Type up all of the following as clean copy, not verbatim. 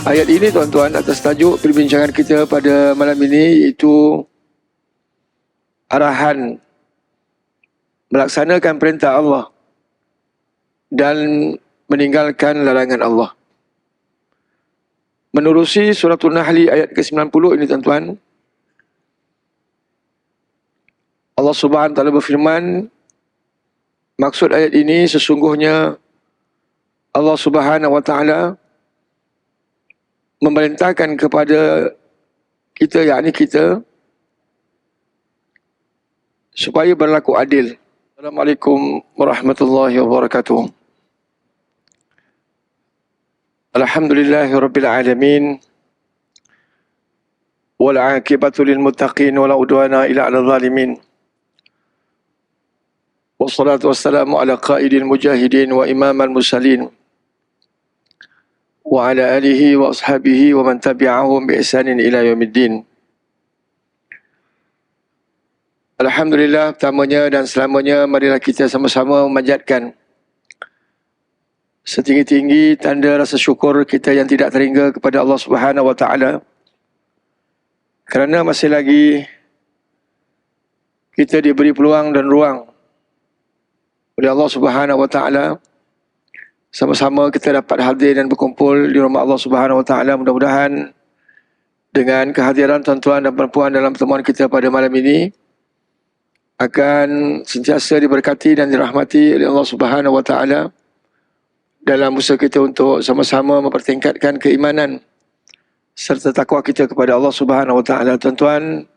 Ayat ini tuan-tuan atas tajuk perbincangan kita pada malam ini iaitu arahan melaksanakan perintah Allah dan meninggalkan larangan Allah. Menerusi suratul Nahli ayat ke-90 ini tuan-tuan, Allah Subhanahu wa taala berfirman, maksud ayat ini sesungguhnya Allah Subhanahu wa taala memerintahkan kepada kita, yakni kita, supaya berlaku adil. Assalamualaikum warahmatullahi wabarakatuh. Alhamdulillahirabbil alamin. Wal 'aqibatu lil muttaqin wa la udwana illa 'alal zalimin. Wassalatu wassalamu ala qaidil mujahidin wa imamal mursalin wa ala alihi wa ashabihi wa man tabi'ahum bi ihsanin ila yaumiddin. Alhamdulillah, pertamanya dan selamanya marilah kita sama-sama memanjatkan setinggi-tinggi tanda rasa syukur kita yang tidak terhingga kepada Allah Subhanahu wa taala, kerana masih lagi kita diberi peluang dan ruang oleh Allah Subhanahu wa taala sama-sama kita dapat hadir dan berkumpul di rumah Allah Subhanahu wa taala. Mudah-mudahan dengan kehadiran tuan-tuan dan puan-puan dalam pertemuan kita pada malam ini akan sentiasa diberkati dan dirahmati oleh Allah Subhanahu wa taala dalam usaha kita untuk sama-sama mempertingkatkan keimanan serta takwa kita kepada Allah Subhanahu wa taala. Tuan-tuan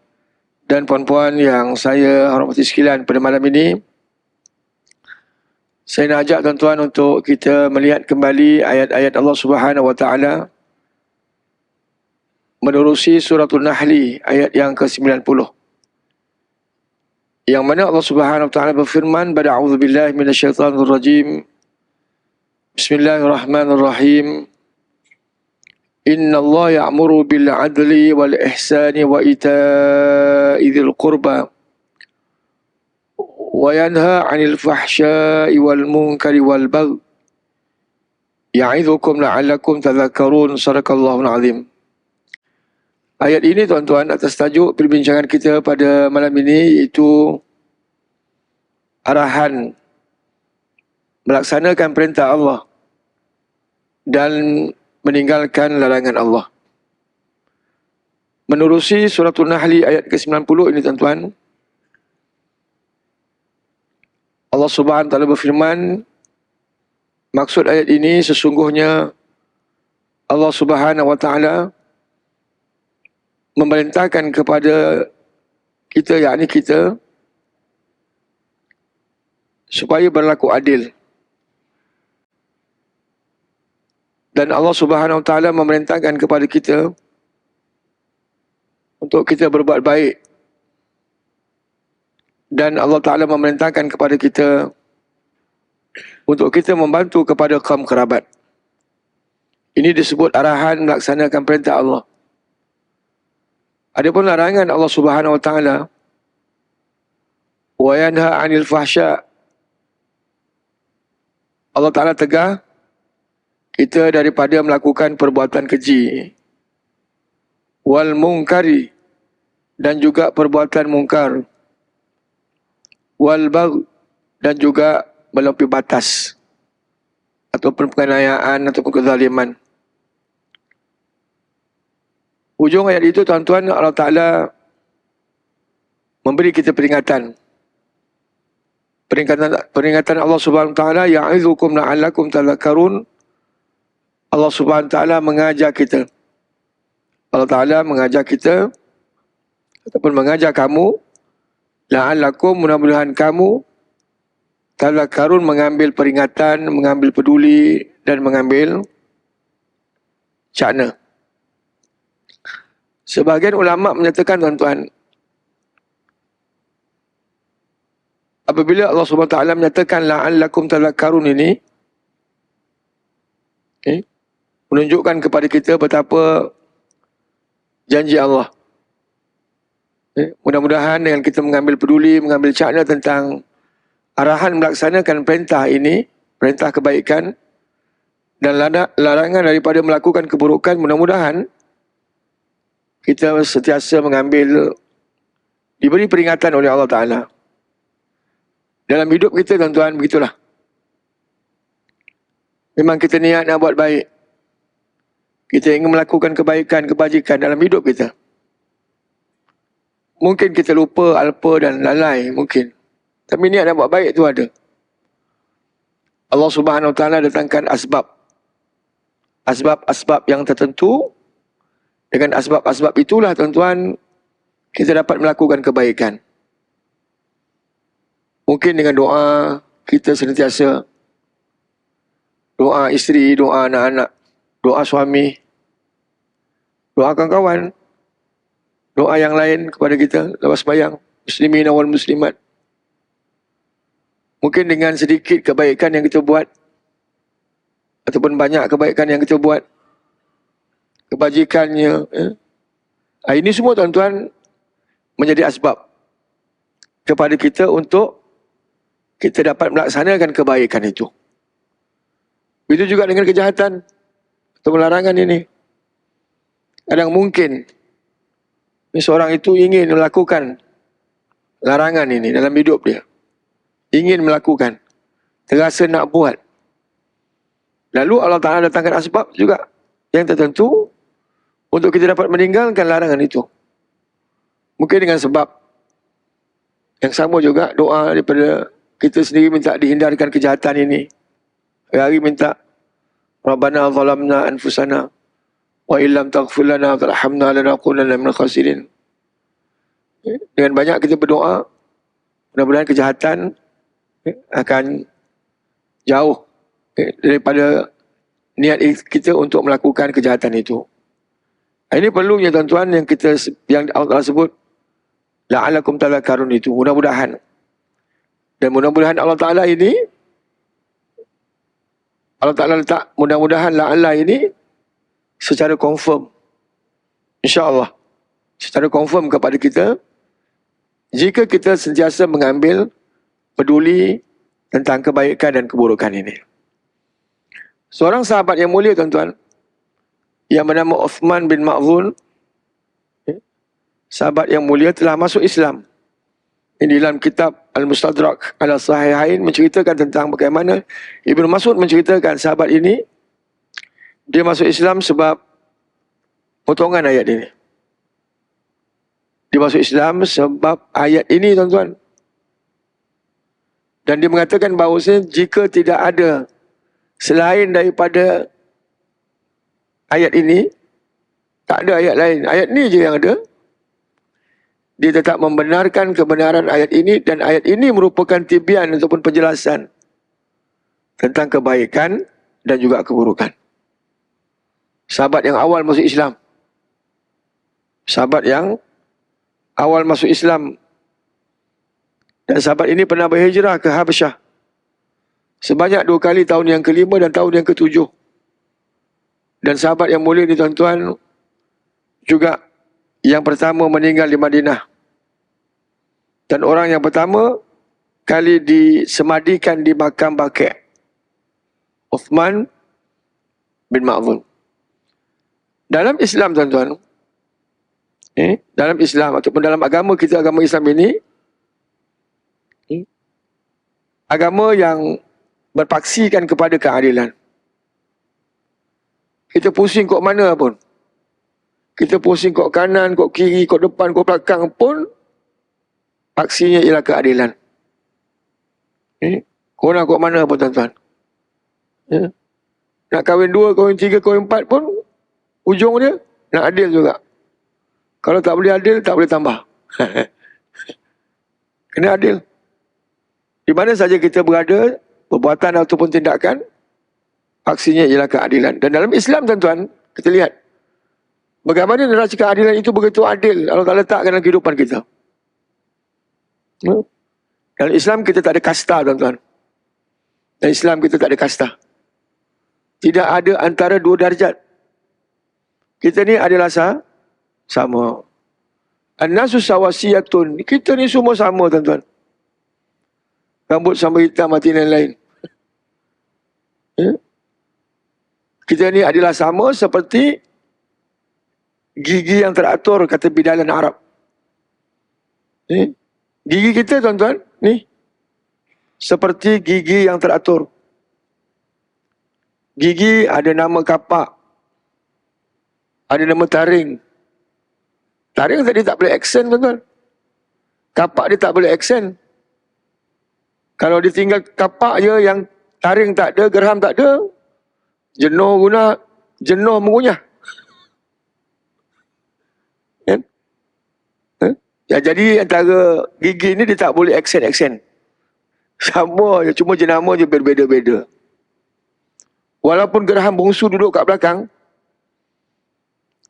dan puan-puan yang saya hormati sekalian, pada malam ini saya nak ajak tuan-tuan untuk kita melihat kembali ayat-ayat Allah Subhanahu wa taala menerusi suratul Nahli ayat yang ke-90. Yang mana Allah Subhanahu wa taala berfirman, "A'udzubillahi minasyaitonir rajim. Bismillahirrahmanirrahim. Innallaha ya'muru bil 'adli wal ihsani wa ita'i dzil qurba wa yanha 'anil fahsya'i wal munkari wal baghi ya'idzukum la'allakum tadhakkarun." Shadaqallahul azim. Ayat ini tuan-tuan atas tajuk perbincangan kita pada malam ini iaitu arahan melaksanakan perintah Allah dan meninggalkan larangan Allah. Menerusi suratul Nahli ayat ke-90 ini tuan-tuan, Allah Subhanahu wa taala berfirman, maksud ayat ini sesungguhnya Allah Subhanahu wa taala memerintahkan kepada kita, yakni kita, supaya berlaku adil. Dan Allah Subhanahu wa taala memerintahkan kepada kita untuk kita berbuat baik. Dan Allah Taala memerintahkan kepada kita untuk kita membantu kepada kaum kerabat. Ini disebut arahan melaksanakan perintah Allah. Adapun larangan Allah Subhanahu wa taala, wa yanha 'anil fahsya', Allah Taala tegah kita daripada melakukan perbuatan keji, wal munkari, dan juga perbuatan mungkar, wal baghi, dan juga melampaui batas ataupun penganiayaan ataupun kezaliman. Ujung ayat itu tuan-tuan, Allah Ta'ala memberi kita peringatan. Peringatan Allah Subhanahu wa taala, ya'idzukum la'allakum tadhakkarun. Allah Subhanahu wa taala mengajar kita. Allah Ta'ala mengajar kita ataupun mengajar kamu, la'allakum, mudah-mudahan kamu, tadhakkarun, mengambil peringatan, mengambil peduli dan mengambil cakna. Sebahagian ulama menyatakan tuan-tuan, apabila Allah Subhanahu wa taala menyatakan la'allakum tadhakkarun ini, menunjukkan kepada kita betapa janji Allah. Mudah-mudahan dengan kita mengambil peduli, mengambil cakna tentang arahan melaksanakan perintah ini, perintah kebaikan, dan larangan daripada melakukan keburukan, mudah-mudahan kita sentiasa diberi peringatan oleh Allah Ta'ala. Dalam hidup kita tuan-tuan, begitulah. Memang kita niat nak buat baik. Kita ingin melakukan kebaikan, kebajikan dalam hidup kita. Mungkin kita lupa, alpa dan lalai mungkin. Tapi niat nak buat baik tu ada. Allah Subhanahu Wa Ta'ala datangkan asbab. Asbab-asbab yang tertentu. Dengan asbab-asbab itulah tuan-tuan, kita dapat melakukan kebaikan. Mungkin dengan doa kita sentiasa, doa isteri, doa anak-anak, doa suami, doa kawan-kawan, doa yang lain kepada kita lepas sembahyang, muslimin wal muslimat. Mungkin dengan sedikit kebaikan yang kita buat, ataupun banyak kebaikan yang kita buat, kebajikannya, ini semua tuan-tuan menjadi asbab kepada kita untuk kita dapat melaksanakan kebaikan itu. Begitu juga dengan kejahatan atau larangan ini. Kadang mungkin seorang itu ingin melakukan larangan ini dalam hidup dia. Ingin melakukan, terasa nak buat. Lalu Allah Ta'ala datangkan asbab juga yang tertentu untuk kita dapat meninggalkan larangan itu. Mungkin dengan sebab yang sama juga, doa daripada kita sendiri minta dihindarkan kejahatan ini. Hari-hari minta, Rabbana zalamna anfusana wa illam taghfir lana warhamna lanakunanna minal khasirin. Dengan banyak kita berdoa, mudah-mudahan kejahatan akan jauh daripada niat kita untuk melakukan kejahatan itu. Ini perlunya tuan-tuan yang Allah sebut la'alakum tadhakkarun itu, mudah-mudahan. Dan mudah-mudahan Allah Ta'ala ini, Allah Ta'ala letak mudah-mudahan la'ala ini secara confirm. InsyaAllah. Secara confirm kepada kita, jika kita sentiasa mengambil peduli tentang kebaikan dan keburukan ini. Seorang sahabat yang mulia tuan-tuan, yang bernama Uthman bin Ma'zun, sahabat yang mulia, telah masuk Islam. Ini dalam kitab Al-Mustadrak ala Sahihain menceritakan tentang bagaimana Ibnu Mas'ud menceritakan sahabat ini, dia masuk Islam sebab potongan ayat ini. Dia masuk Islam sebab ayat ini tuan-tuan. Dan dia mengatakan bahawa jika tidak ada selain daripada ayat ini, tak ada ayat lain, ayat ini je yang ada, dia tetap membenarkan kebenaran ayat ini, dan ayat ini merupakan tibyan ataupun penjelasan tentang kebaikan dan juga keburukan. Sahabat yang awal masuk Islam. Sahabat yang awal masuk Islam. Dan sahabat ini pernah berhijrah ke Habasyah sebanyak 2 kali, tahun yang ke-5 dan tahun yang ke-7. Dan sahabat yang mulia ni tuan-tuan juga yang pertama meninggal di Madinah. Dan orang yang pertama kali disemadikan di makam Baqi', Uthman bin Ma'zun. Dalam Islam tuan-tuan, dalam Islam ataupun dalam agama kita, agama Islam ini, agama yang berpaksikan kepada keadilan. Kita pusing kok mana pun, kita pusing kok kanan, kok kiri, kok depan, kok belakang pun, paksinya ialah keadilan. Kau nak kok mana pun tuan-tuan. Nak kahwin 2, kahwin 3, kahwin 4 pun, ujung dia nak adil juga. Kalau tak boleh adil, tak boleh tambah. Kena adil. Di mana saja kita berada, perbuatan ataupun tindakan, paksinya ialah keadilan. Dan dalam Islam tuan-tuan, kita lihat bagaimana neraca keadilan itu begitu adil Allah Ta'ala letakkan dalam kehidupan kita. Dalam Islam kita tak ada kasta tuan-tuan. Dalam Islam kita tak ada kasta. Tidak ada antara 2 darjat. Kita ni adalah sama. An-nasu sawasiyatun. Kita ni semua sama tuan-tuan. Rambut sama hitam, mati lain-lain. kita ni adalah sama seperti gigi yang teratur, kata bidalan Arab. Gigi kita tuan-tuan ni seperti gigi yang teratur. Gigi ada nama kapak, ada nama taring. Taring tadi tak boleh aksen tuan-tuan. Kapak dia tak boleh aksen. Kalau dia tinggal kapak je, yang taring tak ada, gerham tak ada, jenuh mengunyah. Kan? Ya, jadi antara gigi ni dia tak boleh aksen-aksen. Sama je, cuma jenama je berbeza-beza. Walaupun geraham bongsu duduk kat belakang,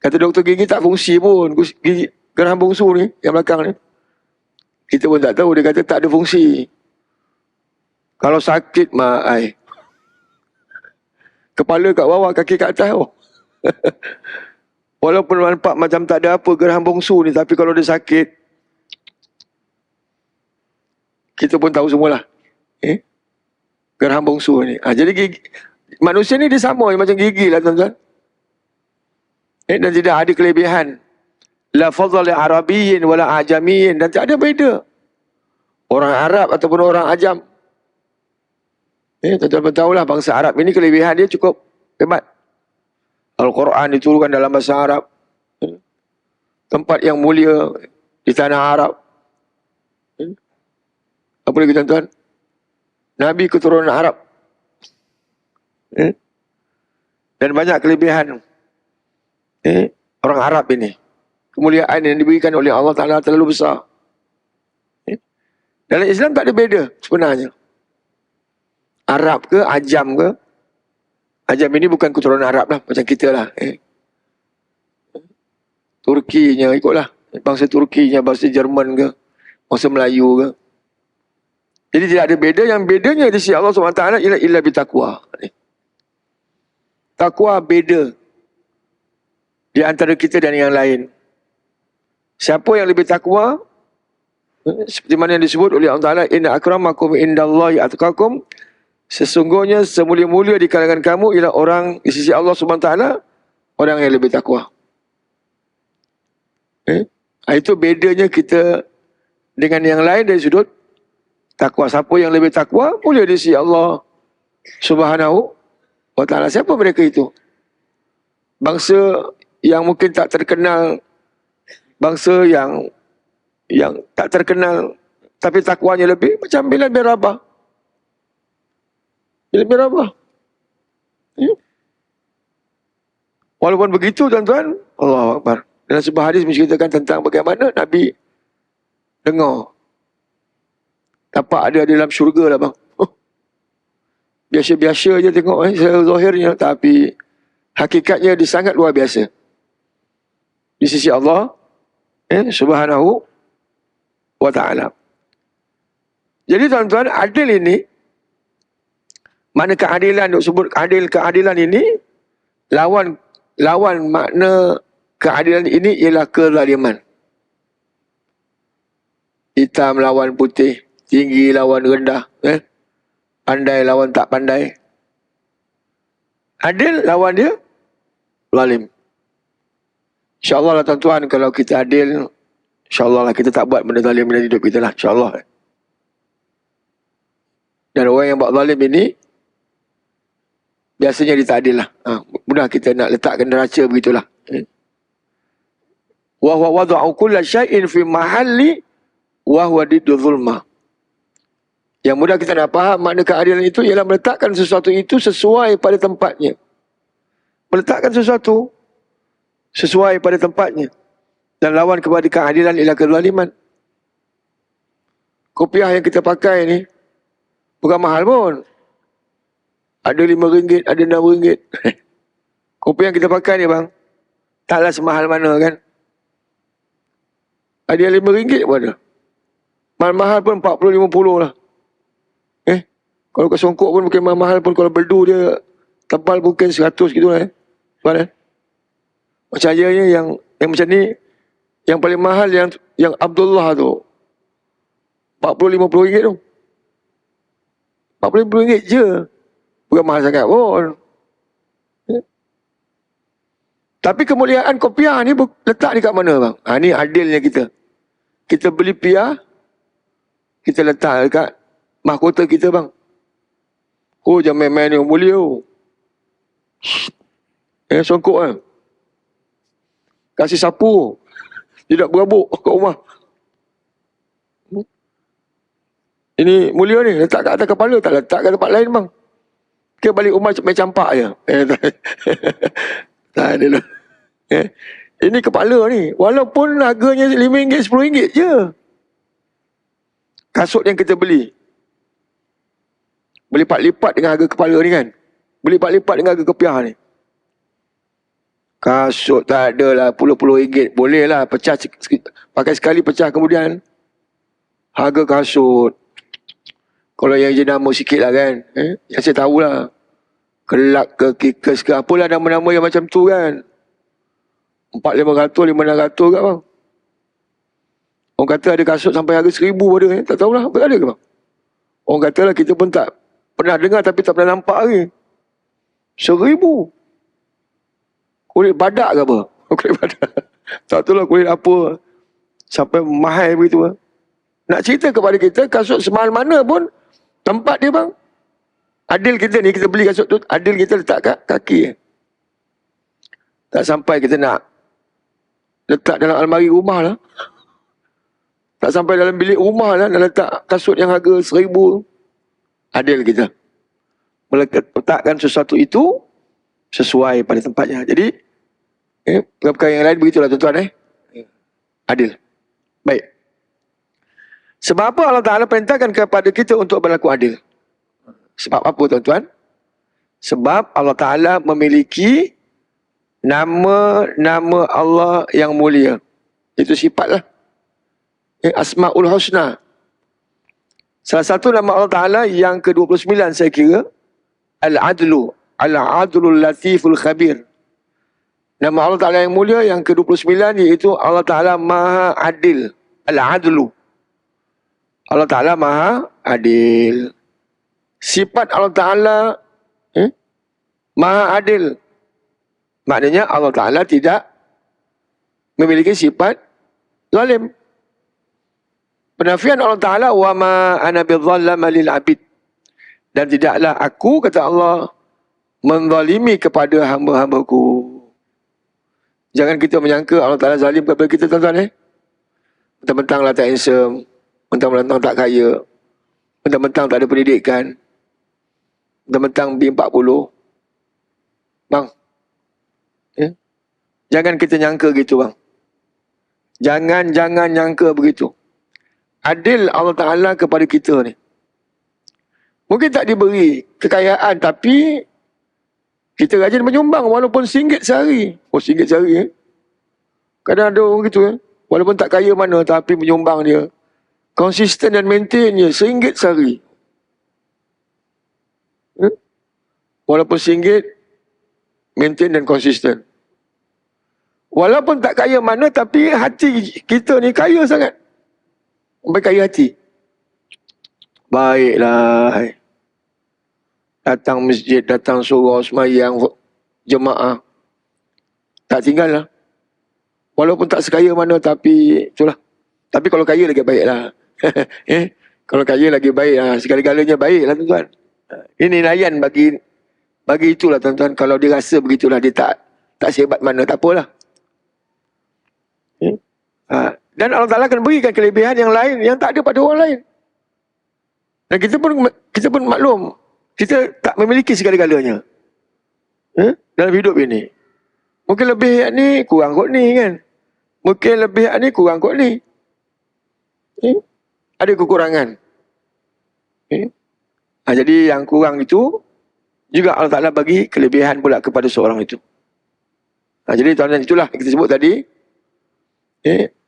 kata doktor gigi tak fungsi pun gigi geraham bongsu ni yang belakang ni. Kita pun tak tahu, dia kata tak ada fungsi. Kalau sakit kepala kat bawah, kaki kat atas. Walaupun nampak macam tak ada apa geraham bongsu ni, tapi kalau dia sakit, kita pun tahu semualah. Geraham bongsu ni. Jadi gigi, manusia ni dia sama macam gigi lah tuan-tuan. Dan tidak ada kelebihan. La fadhal Arabiyyin wala Ajamiyyin, dan tak ada beza orang Arab ataupun orang Ajam. Tuan-tuan tahulah bangsa Arab ini kelebihan dia cukup hebat. Al-Quran diturunkan dalam bahasa Arab. Tempat yang mulia di tanah Arab. Apa lagi tuan-tuan? Nabi keturunan Arab. Dan banyak kelebihan orang Arab ini. Kemuliaan yang diberikan oleh Allah Ta'ala terlalu besar. Dalam Islam tak ada beza sebenarnya. Arab ke, Ajam ke. Ajam ini bukan keturunan Arab lah, macam kita lah. Turkinya ikutlah. Bangsa Turkinya, bangsa Jerman ke, bangsa Melayu ke. Jadi tidak ada beza. Yang bedanya di sisi Allah SWT ialah illa bitaqwa. Takwa beza di antara kita dan yang lain. Siapa yang lebih takwa? Seperti mana yang disebut oleh Allah Ta'ala, inna akramakum indallahi atqakum. Sesungguhnya semulia-mulia di kalangan kamu ialah orang di sisi Allah SWT, orang yang lebih takwa. Itu bedanya kita dengan yang lain dari sudut takwa. Siapa yang lebih takwa, mulia di sisi Allah Subhanahu wa Ta'ala. Siapa mereka itu? Bangsa yang mungkin tak terkenal, bangsa yang tak terkenal tapi takwanya lebih, macam Bilal bin Rabah. Bilal bin Rabah. Walaupun begitu tuan-tuan, Allahu Akbar, dalam sebuah hadis menceritakan tentang bagaimana Nabi dengar tapak ada dalam syurga lah bang. Biasa-biasa je tengok secara zahirnya, tapi hakikatnya dia sangat luar biasa di sisi Allah Subhanahu wa Ta'ala. Jadi tuan-tuan, adil ini, mana keadilan, disebut keadilan ini, lawan makna keadilan ini ialah kezaliman. Hitam lawan putih, tinggi lawan rendah, pandai lawan tak pandai. Adil lawan dia zalim. InsyaAllah lah tuan-tuan, kalau kita adil, InsyaAllah lah kita tak buat benda zalim dalam hidup kita lah. InsyaAllah. Dan orang yang buat zalim ini, biasanya dia tak adil lah. Mudah kita nak letakkan neraca begitulah. Wa huwa wada'u kulla syai'in fi mahalli wa huwa diddu zulma. Yang mudah kita nak faham makna keadilan itu ialah meletakkan sesuatu itu sesuai pada tempatnya. Meletakkan sesuatu sesuai pada tempatnya. Dan lawan kepada keadilan ialah kezaliman. Kopiah yang kita pakai ni bukan mahal pun. Ada RM5, ada RM6. Kopiah yang kita pakai ni bang, taklah semahal mana kan. Ada yang RM5 pun ada. Mahal-mahal pun 40-50 lah. Kalau ke songkok pun mungkin mahal pun, kalau berdu dia tebal mungkin 100 gitu lah. Macam ayahnya yang macam ni, yang paling mahal yang Abdullah tu, RM40-50 tu. RM40-50 je. Bukan mahal sangat pun. Tapi kemuliaan kopiah ni letak dekat mana bang? Ni adilnya kita. Kita beli piah, kita letak dekat mahkota kita bang. Oh jangan main-main ni, mulia. Songkok kan. Kasih sapu. Tidak berabuk kat rumah. Ini mulia ni, letak kat atas kepala, tak letak kat tempat lain bang. Kita balik rumah main campak je. Tak ada lah. Ini kepala ni, walaupun harganya RM5, RM10 je. Kasut yang kita beli, berlipat-lipat dengan harga kepala ni kan. Berlipat-lipat dengan harga kepiah ni. Kasut tak ada lah, puluh-puluh ringgit. Boleh lah, pecah, pakai sekali pecah kemudian. Harga kasut. Kalau yang jenama sikit lah kan. Yang saya tahulah. Kelak ke, Kickers ke, apalah nama-nama yang macam tu kan. 400-500, 500 kat bang. Orang kata ada kasut sampai harga 1,000 ada. Tak tahulah, apa ada ke bang? Orang kata lah kita pun tak pernah dengar tapi tak pernah nampak lagi. 1,000. Kulit badak ke apa? Kulit badak. Tak tahu lah kulit apa. Sampai mahal begitu. Nak cerita kepada kita, kasut semahal mana pun, tempat dia bang. Adil kita ni, kita beli kasut tu, adil kita letak kat kaki. Tak sampai kita nak letak dalam almari rumah lah. Tak sampai dalam bilik rumah lah, nak letak kasut yang harga 1,000. Adil kita. Meletakkan sesuatu itu sesuai pada tempatnya. Jadi, perkara yang lain begitulah tuan-tuan. Adil. Baik. Sebab apa Allah Ta'ala perintahkan kepada kita untuk berlaku adil? Sebab apa tuan-tuan? Sebab Allah Ta'ala memiliki nama-nama Allah yang mulia. Itu sifatlah. Asma'ul Husna. Salah satu nama Allah Ta'ala yang ke-29 saya kira, Al-Adlu. Al-Adlul Latiful Khabir. Nama Allah Ta'ala yang mulia yang ke-29 iaitu Allah Ta'ala Maha Adil. Al-Adlu. Allah Ta'ala Maha Adil. Sifat Allah Ta'ala Maha Adil. Maknanya Allah Ta'ala tidak memiliki sifat zalim. Penafian Allah Ta'ala, wa ma ana bidzallama lil abid. Dan tidaklah aku, kata Allah, menzalimi kepada hamba-hambaku. Jangan kita menyangka Allah Ta'ala zalim kepada kita tuan-tuan. Mentang-mentang lah tak handsome, mentang-mentang tak kaya, mentang-mentang tak ada pendidikan, mentang-mentang B40. Bang, jangan kita nyangka gitu bang. Jangan nyangka begitu. Adil Allah Ta'ala kepada kita ni. Mungkin tak diberi kekayaan tapi kita rajin menyumbang walaupun RM1 sehari. Oh RM1 sehari Kadang ada orang gitu walaupun tak kaya mana tapi menyumbang dia. Konsisten dan maintain je RM1 sehari. Walaupun RM1 maintain dan konsisten. Walaupun tak kaya mana tapi hati kita ni kaya sangat. Sampai kaya hati. Baiklah. Datang masjid, datang surau, semayang, jemaah. Tak tinggal lah. Walaupun tak sekaya mana tapi itulah. Tapi kalau kaya lagi baiklah. Kalau kaya lagi baik lah. Segala-galanya baiklah tuan-tuan. Ini layan bagi itulah tuan-tuan. Kalau dia rasa begitulah dia tak sehebat mana, tak apalah. Dan Allah Ta'ala akan berikan kelebihan yang lain yang tak ada pada orang lain. Dan kita pun maklum, kita tak memiliki segala-galanya dalam hidup ini. Mungkin lebih ni kurang kot ni kan. Mungkin lebih ni kurang kot ni. Ada kekurangan. Jadi yang kurang itu juga Allah Ta'ala bagi kelebihan pula kepada seorang itu. Jadi tuan-tuan itulah kita sebut tadi.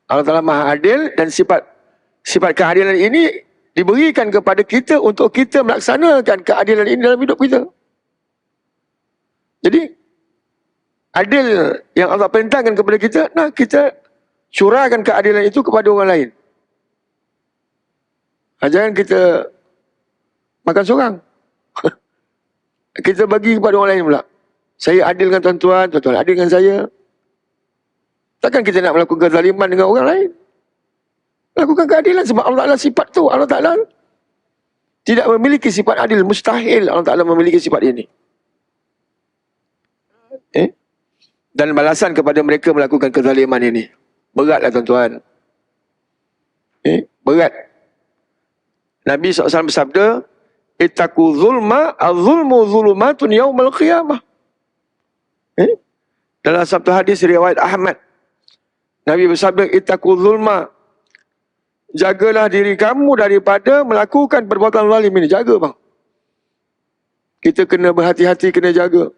Allah Ta'ala Maha Adil dan sifat keadilan ini diberikan kepada kita untuk kita melaksanakan keadilan ini dalam hidup kita. Jadi adil yang Allah perintahkan kepada kita, nah kita curahkan keadilan itu kepada orang lain. Jangan kita makan seorang. Kita bagi kepada orang lain pula. Saya adil dengan tuan-tuan, tuan-tuan adil dengan saya. Takkan kita nak melakukan kezaliman dengan orang lain? Lakukan keadilan sebab Allah Ta'ala sifat tu. Allah Ta'ala tidak memiliki sifat adil. Mustahil Allah Ta'ala memiliki sifat ini. Dan balasan kepada mereka melakukan kezaliman ini. Beratlah tuan-tuan. Berat. Nabi SAW bersabda, ittaqu zulma, az-zulmu zulumatun yaumal qiyamah. Dalam satu hadis riwayat Ahmad, Nabi bersabda, ittaqu zulma, jagalah diri kamu daripada melakukan perbuatan zalim ini. Jaga bang. Kita kena berhati-hati, kena jaga.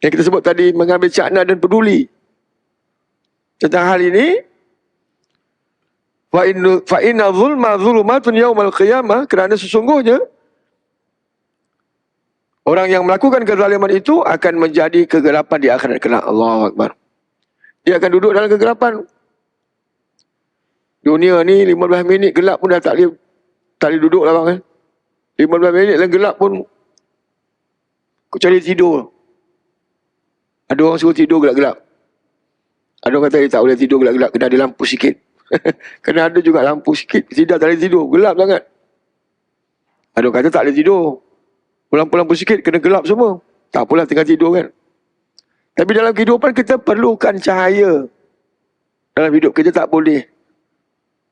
Yang kita sebut tadi, mengambil cakna dan peduli tentang hal ini. Fa inna zulma zulumatun yaumal qiyamah, kerana sesungguhnya orang yang melakukan kezaliman itu akan menjadi kegelapan di akhirat kelak. Allahu Akbar. Dia akan duduk dalam kegelapan. Dunia ni 15 minit gelap pun dah tak boleh duduk lah bang. 15 minit dalam gelap pun kecuali tidur. Ada orang suruh tidur gelap-gelap. Ada orang kata dia tak boleh tidur gelap-gelap, kena ada lampu sikit. Kena ada juga lampu sikit, tidak boleh tidur, gelap sangat. Ada orang kata tak boleh tidur, lampu-lampu sikit kena gelap semua. Tak apalah tinggal tidur kan. Tapi dalam kehidupan kita perlukan cahaya. Dalam hidup kita tak boleh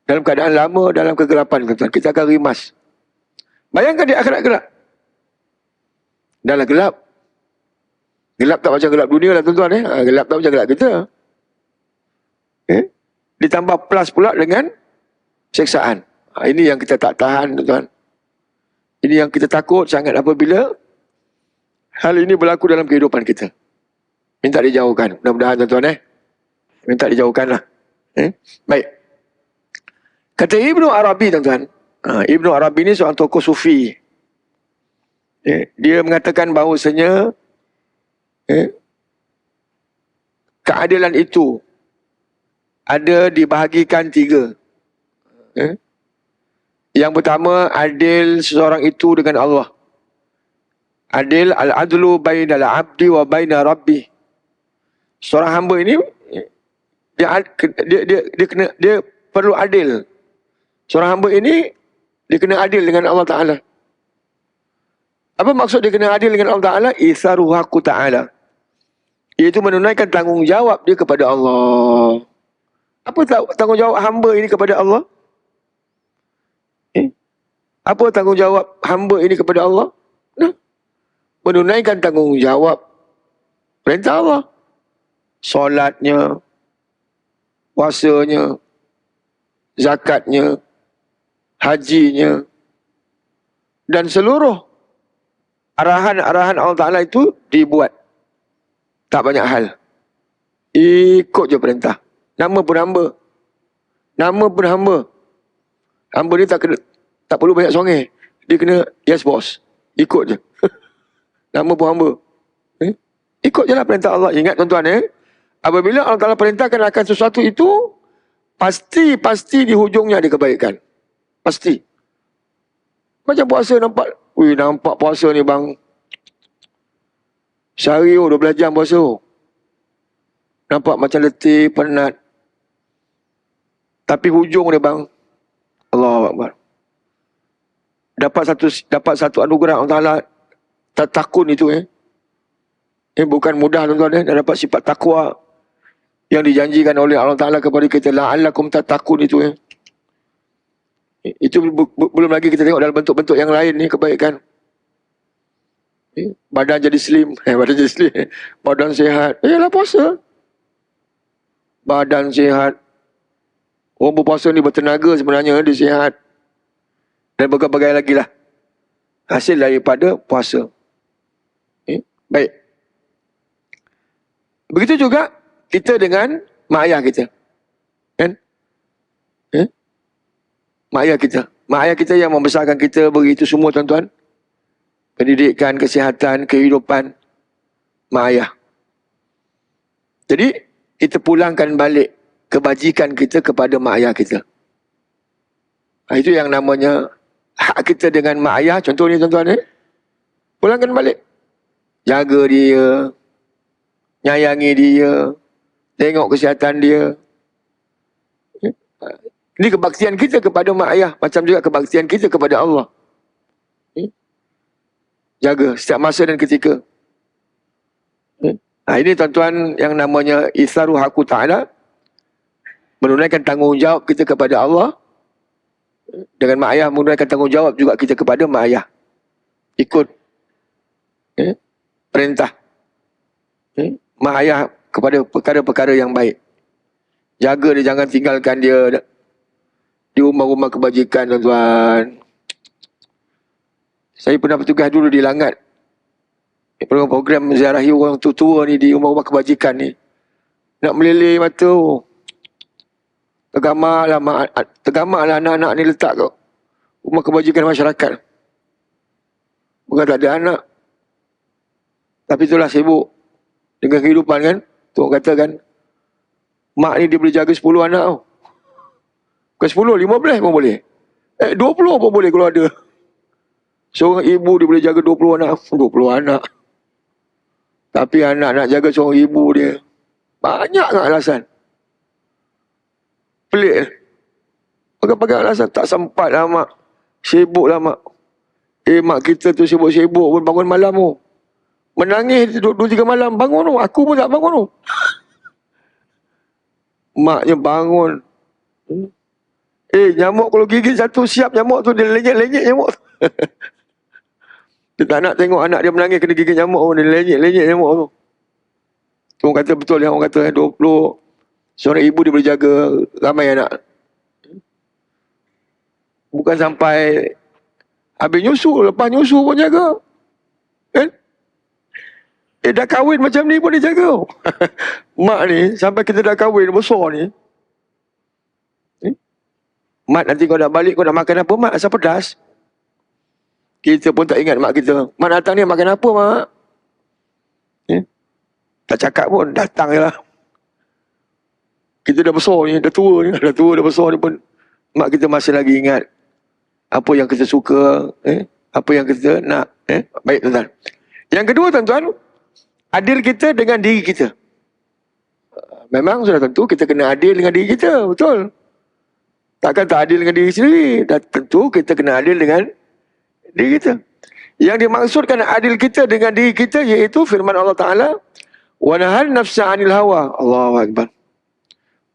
dalam keadaan lama, dalam kegelapan, tuan-tuan, kita akan rimas. Bayangkan di akhirat gelap. Dalam gelap. Gelap tak macam gelap dunia lah tuan-tuan. Gelap tak macam gelap kita. Ditambah plus pula dengan seksaan. Ini yang kita tak tahan tuan-tuan. Ini yang kita takut sangat apabila hal ini berlaku dalam kehidupan kita. Minta dijauhkan. Mudah-mudahan tuan-tuan minta dijauhkanlah. Baik. Kata Ibnu Arabi tuan-tuan. Ibnu Arabi ni seorang tokoh sufi. Dia mengatakan bahawasanya keadilan itu ada dibahagikan 3. Yang pertama, adil seseorang itu dengan Allah. Adil al-adlu bainal abdi wa baina rabbi. Seorang hamba ini dia perlu adil. Seorang hamba ini dia kena adil dengan Allah Ta'ala. Apa maksud dia kena adil dengan Allah Ta'ala? Isaru haqqu ta'ala. Iaitu menunaikan tanggungjawab dia kepada Allah. Apa tanggungjawab hamba ini kepada Allah? Apa tanggungjawab hamba ini kepada Allah? Menunaikan tanggungjawab perintah Allah. Solatnya, puasanya, zakatnya, hajinya, dan seluruh arahan-arahan Allah Ta'ala itu dibuat. Tak banyak hal. Ikut je perintah. Nama pun hamba. Nama pun hamba. Hamba ni tak perlu banyak songeh. Dia kena, yes boss. Ikut je. Nama pun hamba. Ikut je lah perintah Allah. Ingat tuan-tuan apabila Allah Ta'ala perintahkan akan sesuatu itu, pasti di hujungnya ada kebaikan. Pasti. Macam puasa nampak. Nampak puasa ni bang. Sehari 12 jam puasa. Nampak macam letih, penat. Tapi hujung dia bang. Allahu Akbar. Dapat satu anugerah Allah Ta'ala. Takun itu bukan mudah tuan-tuan. Dah dapat sifat takwa yang dijanjikan oleh Allah Ta'ala kepada kita. La'allakum tattaqun itu Itu belum lagi kita tengok dalam bentuk-bentuk yang lain ni kebaikan. Badan jadi slim. Badan jadi slim. Badan sihat. Yalah puasa. Badan sihat. Orang berpuasa ni bertenaga sebenarnya. Dia sihat. Dan berbagai-bagai lagi lah. Hasil daripada puasa. Baik. Begitu juga kita dengan mak ayah kita. Kan? Mak ayah kita. Mak ayah kita yang membesarkan kita begitu semua tuan-tuan. Pendidikan, kesihatan, kehidupan mak ayah. Jadi, kita pulangkan balik kebajikan kita kepada mak ayah kita. Itu yang namanya hak kita dengan mak ayah. Contoh ni tuan-tuan Pulangkan balik. Jaga dia. nyayangi dia, tengok kesihatan dia. Ini kebaktian kita kepada mak ayah, macam juga kebaktian kita kepada Allah. Jaga setiap masa dan ketika. Ini tuan-tuan yang namanya isaru haqqu ta'ala, menunaikan tanggungjawab kita kepada Allah. Dengan mak ayah menunaikan tanggungjawab juga kita kepada mak ayah. Ikut perintah mak ayah kepada perkara-perkara yang baik. Jaga dia, jangan tinggalkan dia di rumah-rumah kebajikan, tuan-tuan. Saya pernah bertugas dulu di Langat. Program ziarahi orang tua ni di rumah-rumah kebajikan ni. Nak meleleh mata. Tergamaklah anak-anak ni letak kat rumah kebajikan masyarakat. Bukan tak ada anak. Tapi itulah sibuk dengan kehidupan kan. Tu orang kata kan, mak ni dia boleh jaga 10 anak tau. Bukan 10, 15 pun boleh. 20 pun boleh kalau ada. Seorang ibu dia boleh jaga 20 anak. 20 anak. Tapi anak nak jaga seorang ibu dia, banyak kan alasan. Pelik. Pakai alasan, tak sempat lah mak. Sibuk lah mak. Mak kita tu sibuk-sibuk pun bangun malam tu. Menangis 2-3 malam, bangun tu. Aku pun tak bangun tu. Maknya bangun. Nyamuk kalau gigit satu, siap nyamuk tu. Dia lenyek-lenyek nyamuk tu. Dia tak nak tengok anak dia menangis kena gigit nyamuk pun. Dia lenyek-lenyek nyamuk tu. Tu orang kata betul yang orang kata 20. Seorang ibu dia boleh jaga ramai anak. Bukan sampai habis nyusu, lepas nyusu pun jaga. Kan? Dah kahwin macam ni pun dia jaga. Mak ni, sampai kita dah kahwin besar ni. Mat, nanti kau dah balik, kau nak makan apa mak? Asam pedas. Kita pun tak ingat mak kita. Mak datang ni makan apa mak? Tak cakap pun, datang je lah. Kita dah besar ni, dah tua ni. Dah tua, dah besar ni pun. Mak kita masih lagi ingat apa yang kita suka, apa yang kita nak. Baik tuan-tuan. Yang kedua tuan-tuan, adil kita dengan diri kita. Memang sudah tentu kita kena adil dengan diri kita, betul. Takkan tak adil dengan diri sendiri. Dan tentu kita kena adil dengan diri kita. Yang dimaksudkan adil kita dengan diri kita iaitu firman Allah Ta'ala, wa nahan nafsa 'anil hawa. Allahu akbar.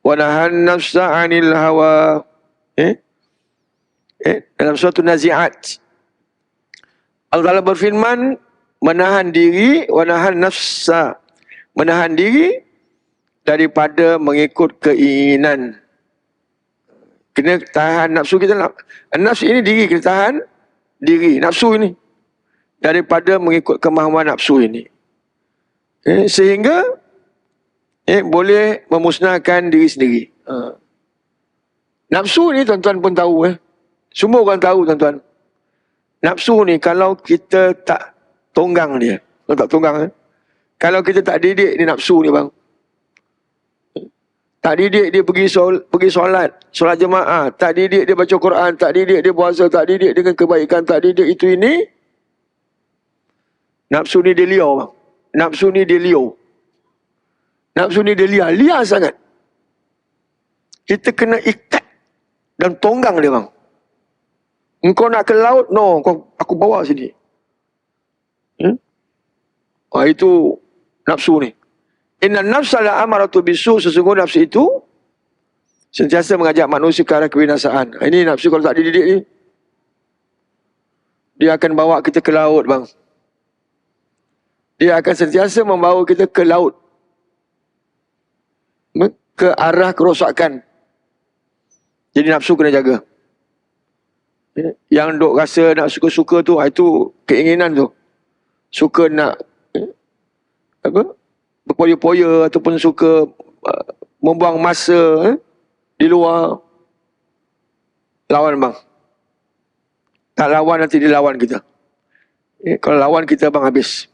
Wa nahan nafsa 'anil hawa. Dalam surah Nazi'at, Allah Ta'ala berfirman, menahan diri, wa nahan nafsa, menahan diri daripada mengikut keinginan. Kena tahan nafsu kita. Nafsu ini diri, kena tahan diri, nafsu ini daripada mengikut kemahuan nafsu ini. Sehingga boleh memusnahkan diri sendiri. Nafsu ni tuan-tuan pun tahu. Semua orang tahu tuan-tuan. Nafsu ni kalau kita tak tonggang dia. Kalau tak tonggang. Kalau kita tak didik ni nafsu ni bang. Tak didik dia pergi solat jemaah. Tak didik dia baca Quran. Tak didik dia puasa. Tak didik dengan kebaikan. Tak didik itu ini. Nafsu ni dia liar bang. Nafsu ni dia liar. Nafsu ni dia liar. Liar sangat. Kita kena ikat dan tonggang dia bang. Engkau nak ke laut? No, aku bawa sini. Itu nafsu ni. Inna nafsa la amaratu bisu, sesungguhnya nafsu itu sentiasa mengajak manusia ke arah kebinasaan. Ini nafsu kalau tak dididik ni, dia akan bawa kita ke laut bang. Dia akan sentiasa membawa kita ke laut. Ke arah kerosakan. Jadi nafsu kena jaga. Yang duk rasa nak suka-suka tu, itu keinginan tu. Suka nak berpoya-poya ataupun suka membuang masa di luar. Lawan bang. Tak lawan nanti dia lawan kita. Kalau lawan kita bang habis.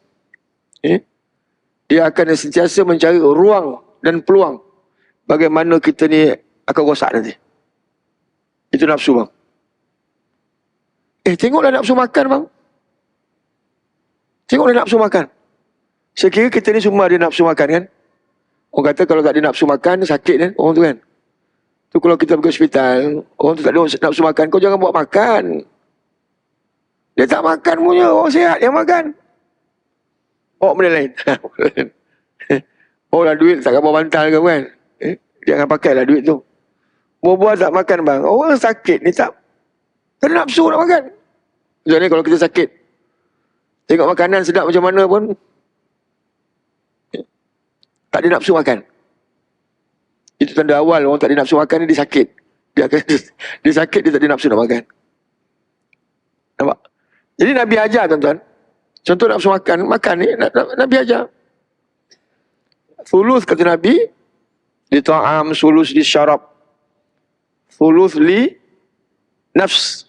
Dia akan sentiasa mencari ruang dan peluang bagaimana kita ni akan rosak nanti. Itu nafsu bang. Tengoklah nafsu makan bang. Tengoklah nafsu makan. Saya kira kita ni semua ada nafsu makan kan. Orang kata kalau tak ada nafsu makan, sakit kan orang tu kan. Tu kalau kita pergi hospital, orang tu tak ada nafsu makan, kau jangan buat makan. Dia tak makan punya, orang sihat yang makan. Oh, benda lain. Oh lah duit tak bawa bantal ke kan. Jangan pakailah duit tu. Buah-buah tak makan bang. Orang sakit ni tak ada nafsu nak makan. Jadi kalau kita sakit, tengok makanan sedap macam mana pun, tak ada nafsu makan. Itu tanda awal orang tak ada nafsu makan ni dia sakit. Dia sakit, dia tak ada nafsu nak makan. Nampak? Jadi Nabi ajar tuan-tuan. Contoh nafsu makan ni Nabi ajar. Thuluth kata Nabi, di ta'am, sulus di syarab, thuluth li nafs.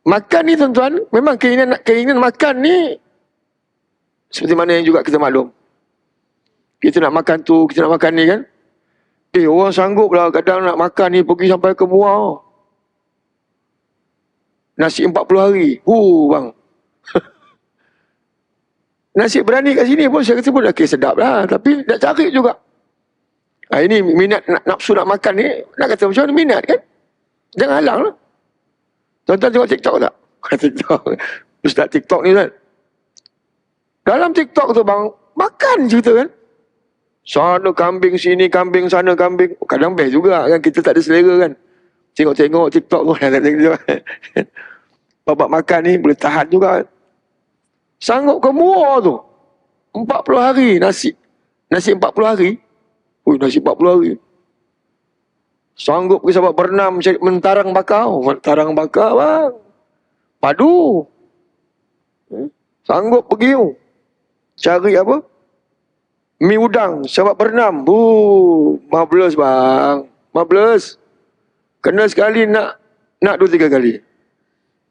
Makan ni tuan-tuan, memang keinginan makan ni seperti mana yang juga kita maklum. Kita nak makan tu, kita nak makan ni kan. Orang sanggup lah kadang nak makan ni pergi sampai ke Muar. Nasi 40 hari. Bang. Nasi berani kat sini pun saya kata pun okay, sedap lah. Tapi nak cari juga. Ini minat nafsu nak makan ni, nak kata macam mana minat kan. Jangan halang lah. Tuan-tuan tengok TikTok tak? TikTok. Ustaz TikTok ni kan. Dalam TikTok tu bang, makan cerita kan. Sana kambing, sini kambing, sana kambing. Kadang best juga kan, kita tak ada selera kan. Tengok-tengok TikTok tu. Babak makan ni boleh tahan juga kan. Sanggup ke Muar tu. 40 hari nasi. Nasi 40 hari. Nasi 40 hari. Sanggup pergi sahabat berenam cari mentarang bakau. Mentarang bakau bang. Padu. Sanggup pergi cari apa? Mi udang. Sahabat berenam. 15 bang. 15. Kena sekali nak 2-3 kali.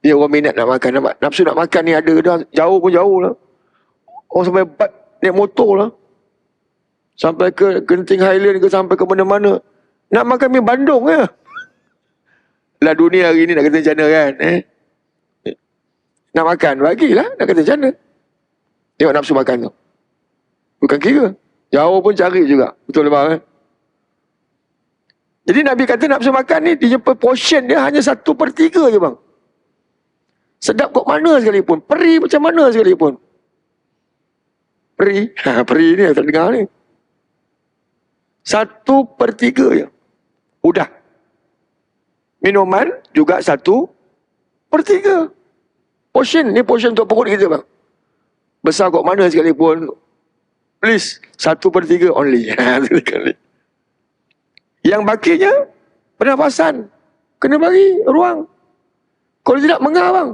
Dia orang minat nak makan. Nafsu nak makan ni ada dah. Jauh pun jauh lah. Orang sampai naik motor lah. Sampai ke Genting Highland ke sampai ke mana-mana. Nak makan mi Bandung je. Lah dunia hari ni nak kata macam mana kan. Nak makan, bagilah. Nak kata macam mana. Tengok nafsu makan tu. Bukan kira. Jauh pun cari juga. Betul bang kan? Jadi Nabi kata nafsu makan ni, dia portion dia hanya 1/3 je bang. Sedap kok mana sekalipun. Peri macam mana sekalipun. Peri. Peri ni tak dengar ni. 1/3 je. Udah. Minuman juga 1/3. Portion. Ni portion untuk perut kita bang. Besar kok mana sekalipun. Please. 1/3 only. Yang bakinya, pernafasan. Kena bagi ruang. Kalau tidak, mengah bang.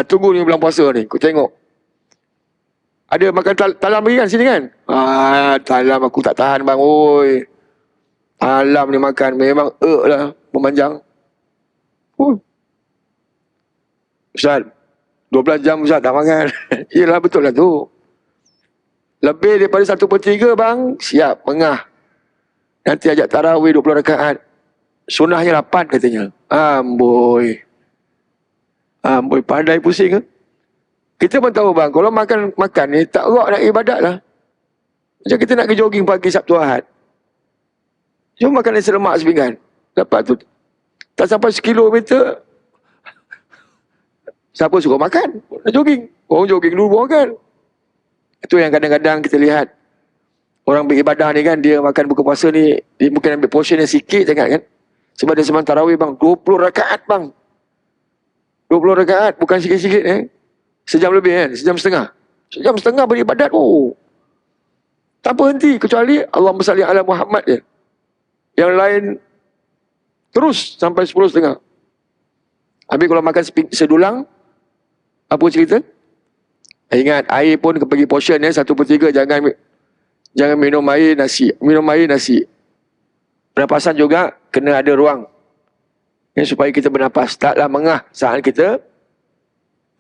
Tunggu ni bulan puasa ni. Kau tengok. Ada makan talam lagi kan sini kan? Talam aku tak tahan bang. Oi. Talam ni makan. Memang lah. Memanjang. Ustaz. 12 jam Ustaz tak makan. Yelah betul lah tu. Lebih daripada 1/3 bang. Siap. Mengah. Nanti ajak tarawih 20 rakaat. Sunnahnya 8 katanya. Amboi. Pandai pusing ke? Kita pun tahu bang, kalau makan ni tak rock nak ibadat lah. Macam kita nak pergi jogging pagi Sabtu Ahad. Cuma makan nasi lemak sepinggan. Lepas tu, tak sampai 1 kilometer. Siapa suka makan? Nak jogging. Orang jogging dulu pun makan. Itu yang kadang-kadang kita lihat. Orang beribadah ni kan, dia makan buka puasa ni, dia mungkin ambil portion yang sikit sangat kan. Sebab dia sembang tarawih bang, 20 rakaat bang. 20 rakaat, bukan sikit-sikit Sejam lebih kan, sejam setengah beribadat. Tak berhenti, kecuali Allahumma salli ala Muhammad je. Yang lain, terus sampai 10:30. Habis kalau makan sedulang, apa cerita? Ingat, air pun bagi portion 1/3, jangan minum air nasi. Pernafasan juga kena ada ruang. Supaya kita bernapas. Taklah mengah saat kita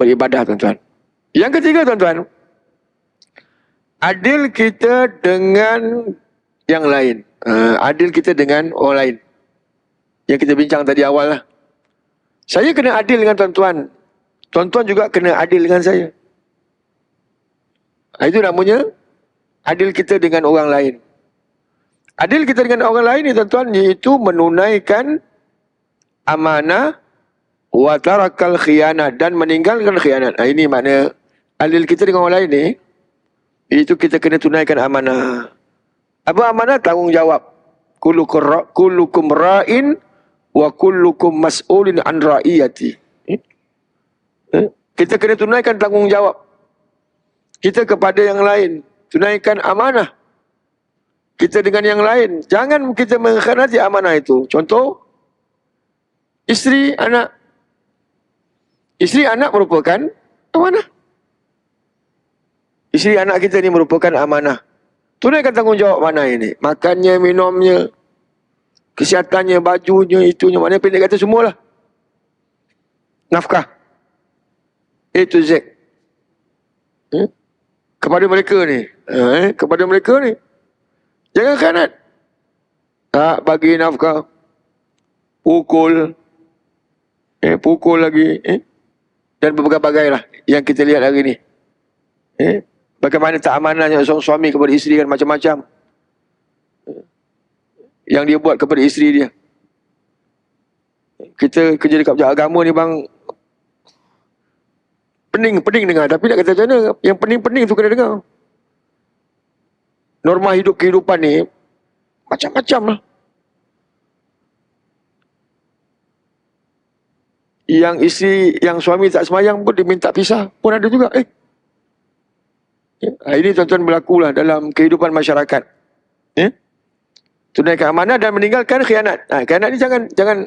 beribadah tuan-tuan. Yang ketiga tuan-tuan. Adil kita dengan yang lain. Adil kita dengan orang lain. Yang kita bincang tadi awal lah. Saya kena adil dengan tuan-tuan. Tuan-tuan juga kena adil dengan saya. Itu namanya adil kita dengan orang lain. Adil kita dengan orang lain ni tuan-tuan, iaitu menunaikan amanah wa tarakal khianat, dan meninggalkan khianat. Ini makna adil kita dengan orang lain ni, itu kita kena tunaikan amanah. Apa amanah? Tanggungjawab. Kullukum ra'in wa kullukum mas'ulin an ra'iyati. Kita kena tunaikan tanggungjawab kita kepada yang lain. Tunaikan amanah kita dengan yang lain. Jangan kita mengkhianati amanah itu. Contoh, isteri, anak. Isteri, anak merupakan amanah. Isteri, anak kita ni merupakan amanah. Tunaikan tanggungjawab mana ini? Makannya, minumnya, kesihatannya, bajunya, itunya. Maknanya pendek kata semualah. Nafkah. A to Z. Kepada mereka ni. Kepada mereka ni. Jangan khianat. Tak bagi nafkah. Pukul. Pukul lagi. Dan berbagai-bagai lah yang kita lihat hari ni. Bagaimana tak amanahnya seorang suami kepada isteri kan, macam-macam yang dia buat kepada isteri dia. Kita kerja dekat penjaga agama ni bang, pening dengar. Tapi nak kata macam mana, yang pening-pening tu kena dengar. Norma hidup kehidupan ni macam-macam lah. Yang isteri, yang suami tak semayang pun diminta pisah pun ada juga. Ini tuan-tuan berlakulah dalam kehidupan masyarakat. Tunaikan amanah dan meninggalkan khianat. Khianat ni jangan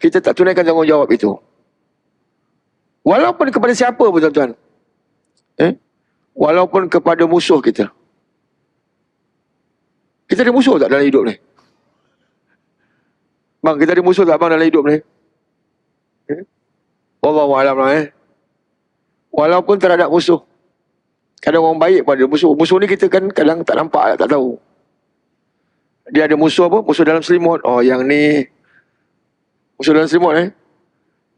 kita tak tunaikan tanggungjawab itu. Walaupun kepada siapa pun tuan-tuan. Walaupun kepada musuh kita. Kita ada musuh tak dalam hidup ni? Bang, kita ada musuh tak bang dalam hidup ni? Wallahualam lah Walaupun terhadap musuh. Kadang orang baik pada musuh. Musuh ni kita kan kadang tak nampak, tak tahu. Dia ada musuh apa? Musuh dalam selimut. Oh, yang ni musuh dalam selimut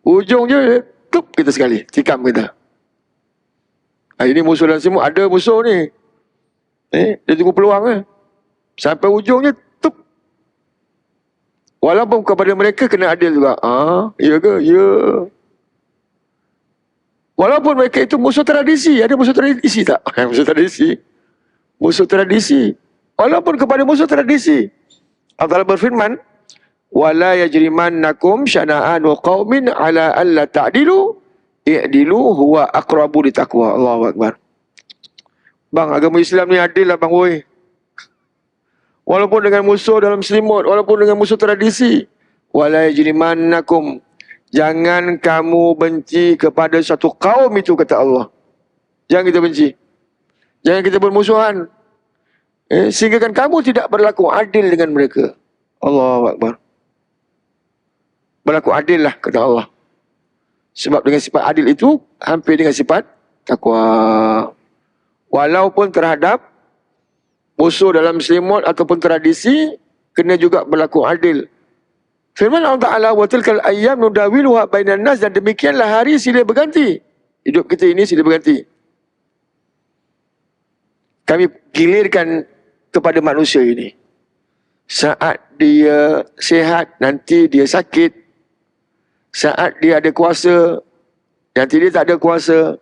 ujung je tup kita sekali, tikam kita. Ini musuh dalam selimut. Ada musuh ni. Dia tunggu peluang sampai ujungnya tup. Walaupun kepada mereka kena adil juga. Ya ke? Ya. Walaupun mereka itu musuh tradisi. Ada musuh tradisi tak? Musuh tradisi. Musuh tradisi. Walaupun kepada musuh tradisi. Allah berfirman, wala yajrimannakum syana'anu qaumin ala alla ta'dilu i'dilu huwa aqrabu litaqwa. Allahu akbar. Bang, agama Islam ni adil lah bang, woi. Walaupun dengan musuh dalam selimut, walaupun dengan musuh tradisi, wala yajrimannakum, jangan kamu benci kepada satu kaum itu, kata Allah. Jangan kita benci. Jangan kita bermusuhan. Sehingga kan kamu tidak berlaku adil dengan mereka. Allahu akbar. Berlaku adil lah, kata Allah. Sebab dengan sifat adil itu hampir dengan sifat takwa. Walaupun terhadap musuh dalam selimut ataupun tradisi, kena juga berlaku adil. Firman Allah Ta'ala, wa tilkal ayyam nudawiluha bainan nas, dan demikianlah hari silih berganti. Hidup kita ini silih berganti. Kami gilirkan kepada manusia ini. Saat dia sihat, nanti dia sakit. Saat dia ada kuasa, nanti dia tak ada kuasa.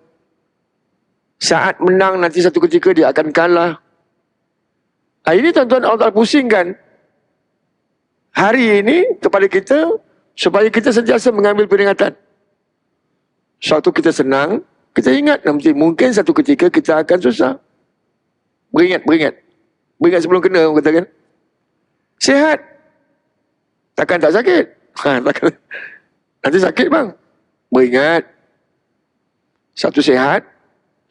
Saat menang, nanti satu ketika dia akan kalah. Ini tuan-tuan Allah pusingkan hari ini kepada kita, supaya kita sentiasa mengambil peringatan. Suatu kita senang, kita ingat nanti mungkin satu ketika kita akan susah. Beringat sebelum kena, orang katakan. Sihat, takkan tak sakit. Takkan. Nanti sakit bang. Beringat. Satu sihat,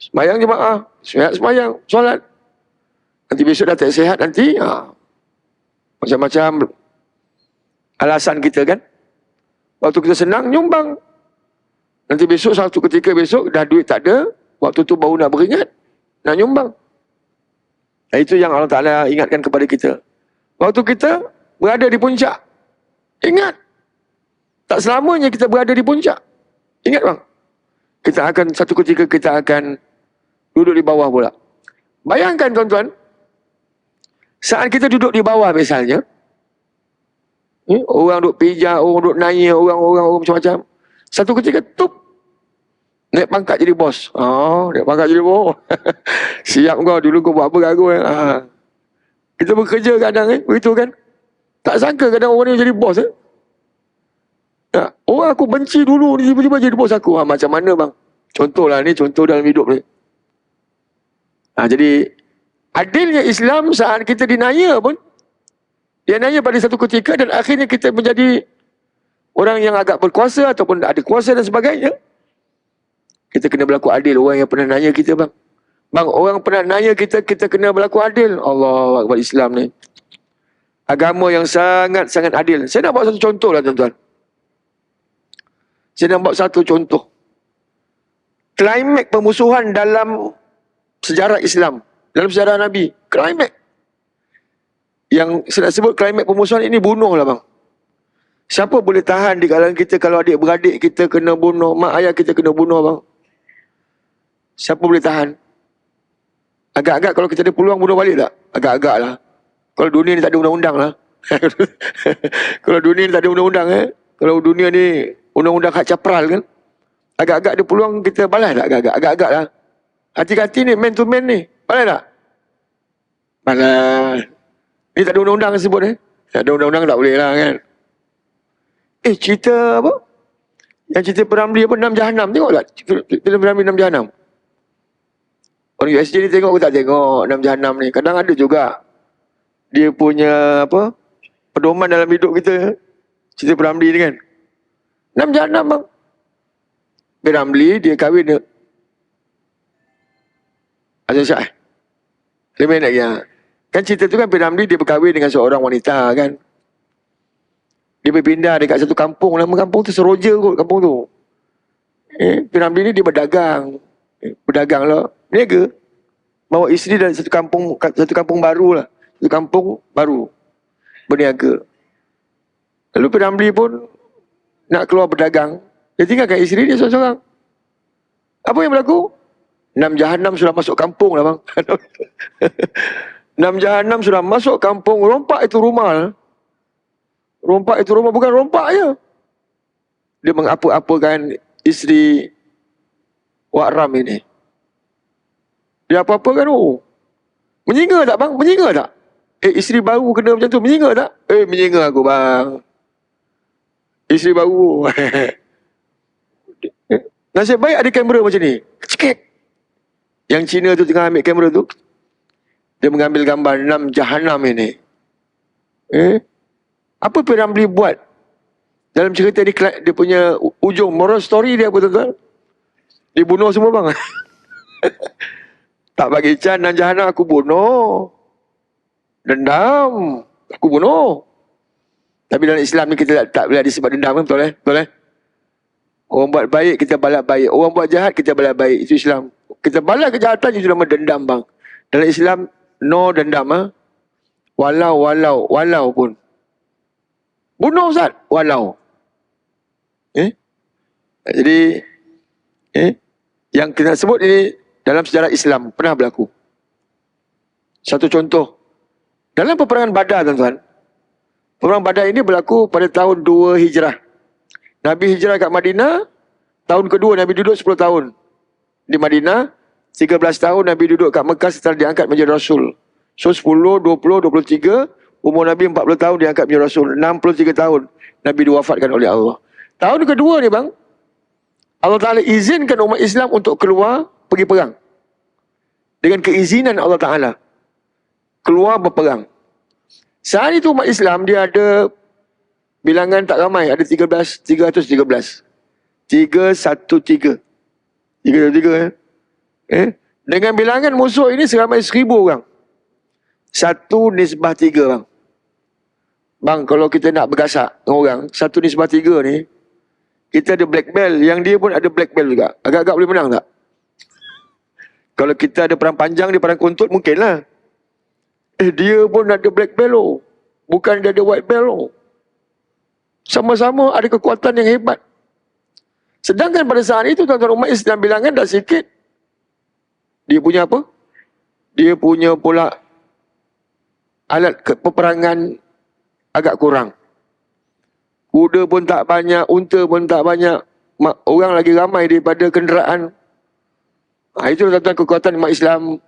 sembahyang jemaah, sihat sembahyang, solat. Nanti besok dah tak sihat, nanti macam-macam alasan kita kan. Waktu kita senang, nyumbang. Nanti besok, satu ketika besok, dah duit tak ada, waktu tu baru nak beringat, nak nyumbang. Itu yang Allah Ta'ala ingatkan kepada kita. Waktu kita berada di puncak, ingat. Tak selamanya kita berada di puncak. Ingat bang. Kita akan, satu ketika kita akan duduk di bawah pula. Bayangkan tuan-tuan, saat kita duduk di bawah misalnya, orang duduk pijak, orang duduk naya, orang macam-macam. Satu ketika, tup, naik pangkat jadi bos. Naik pangkat jadi bos. Siap kau, dulu kau buat apa kat aku. Kita bekerja kadang, begitu kan. Tak sangka kadang orang ni jadi bos. Orang aku benci dulu, ni tiba-tiba jadi bos aku. Macam mana bang? Contohlah ni, contoh dalam hidup ni. Jadi, adilnya Islam saat kita dinaya pun, dia naya pada satu ketika dan akhirnya kita menjadi orang yang agak berkuasa ataupun ada kuasa dan sebagainya. Kita kena berlaku adil. Orang yang pernah naya kita bang. Bang, orang pernah naya kita, kita kena berlaku adil. Allah Akbar, Islam ni. Agama yang sangat-sangat adil. Saya nak buat satu contoh lah tuan-tuan. Saya nak buat satu contoh. Klimaks pemusuhan dalam sejarah Islam. Dalam sejarah Nabi. Klimaks. Yang saya nak sebut klimaks pemusuhan ini bunuh lah bang. Siapa boleh tahan di kalangan kita kalau adik-beradik kita kena bunuh, mak ayah kita kena bunuh bang? Siapa boleh tahan? Agak-agak kalau kita ada peluang bunuh balik tak? Agak-agak lah. Kalau dunia ni tak ada undang-undang lah. Kalau dunia ni tak ada undang-undang Kalau dunia ni undang-undang hak capral kan. Agak-agak ada peluang kita balas tak? Agak-agak lah. Hati-hati ni, man to man ni. Balas tak? Balas. Ni tak ada undang-undang sebut Tak ada undang-undang tak boleh lah kan. Cerita apa? Yang cerita Peramli apa? 6 Jahanam. Tengok tak? Filem Peramli 6 Jahanam. Orang USJ ni tengok ke tak tengok 6 Jahanam ni? Kadang ada juga. Dia punya apa? Pedoman dalam hidup kita. Cerita Peramli ni kan. 6 Jahanam bang. Peramli dia kahwin dia. Azan Syah. Lebih nak ya. Kan cerita tu kan Peramli dia berkahwin dengan seorang wanita kan. Dia berpindah dekat satu kampung. Nama kampung tu Seroja kot kampung tu. Peramli ni dia berdagang. Berdagang lah. Niaga. Bawa isteri dari satu kampung baru lah. Satu kampung baru. Berniaga. Lalu Peramli pun nak keluar berdagang. Dia tinggalkan isteri dia seorang-seorang. Apa yang berlaku? 6 Jahanam sudah masuk kampung lah bang. 6 Jahanam sudah masuk kampung. Rompak itu rumah. Rompak itu rumah. Bukan rompak je. Dia mengapa-apakan isteri Wak Ram ini. Dia apa-apakan menyinga tak bang? Menyinga tak? Isteri baru kena macam tu. Menyinga tak? Menyinga aku bang. Isteri baru. Nasib baik ada kamera macam ni. Cekik. Yang Cina tu tengah ambil kamera tu. Dia mengambil gambar 6 Jahanam ini. Apa Peramli buat? Dalam cerita ni dia punya ujung moral story dia apa tuan-tuan? Dibunuh semua bang. Tak bagi can 6 Jahanam aku bunuh. Dendam. Aku bunuh. Tapi dalam Islam ni kita tak boleh disebut dendam kan? Betul Betul Orang buat baik kita balas baik. Orang buat jahat kita balas baik. Itu Islam. Kita balas kejahatan itu nama dendam bang. Dalam Islam no dendam Walau pun. Bunuh Ustaz. Walau. Jadi yang kita sebut ini dalam sejarah Islam pernah berlaku. Satu contoh. Dalam peperangan Badar tuan-tuan. Peperangan Badar ini berlaku pada tahun 2 Hijrah. Nabi hijrah kat Madinah. Tahun kedua Nabi duduk 10 tahun. Di Madinah. 13 tahun Nabi duduk kat Mekah setelah diangkat menjadi Rasul. So 10, 20, 23. Umur Nabi 40 tahun diangkat menjadi Rasul. 63 tahun Nabi diwafatkan oleh Allah. Tahun kedua ni bang. Allah Ta'ala izinkan umat Islam untuk keluar pergi perang. Dengan keizinan Allah Ta'ala. Keluar berperang. Saat itu umat Islam dia ada bilangan tak ramai. Ada 313. 313 Dengan bilangan musuh ini seramai 1000 orang. 1:3 bang. Bang kalau kita nak bergasak dengan orang 1:3 ni. Kita ada black belt. Yang dia pun ada black belt juga. Agak-agak boleh menang tak? Kalau kita ada perang panjang, dia perang kuntut, mungkinlah. Dia pun ada black belt loh. Bukan dia ada white belt loh. Sama-sama ada kekuatan yang hebat. Sedangkan pada saat itu, tuan-tuan umat Islam bilangan dah sikit. Dia punya apa? Dia punya pula alat peperangan agak kurang. Kuda pun tak banyak, unta pun tak banyak. Orang lagi ramai daripada kenderaan. Itu tuan-tuan kekuatan umat Islam.